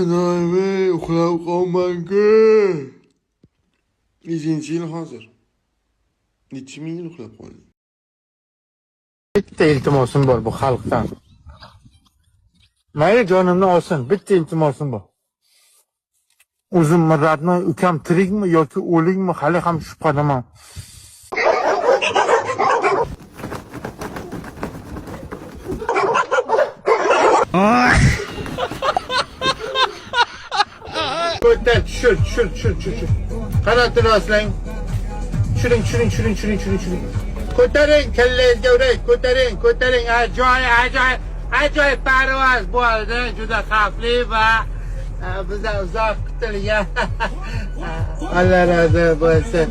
Anam uxlab qolman-ku. Nechinchi yil hozir? Necha ming yil uxlab qolding? Bitta iltimosim bor bu xalqdan. Mayli jonimni olsin, bitta iltimosim bor. O'zim Miratni ukam tirikmi yoki o'likmi hali ham shubhadaman. Ko'tar, tushir. Qanotini oslang. Tushiring. Ko'taring, kallangizga uray, ko'taring. Ajoyib parvoz bo'ldi, juda xavfli va bizdan uzoq kutilgan. Alloh rozi bo'lsin.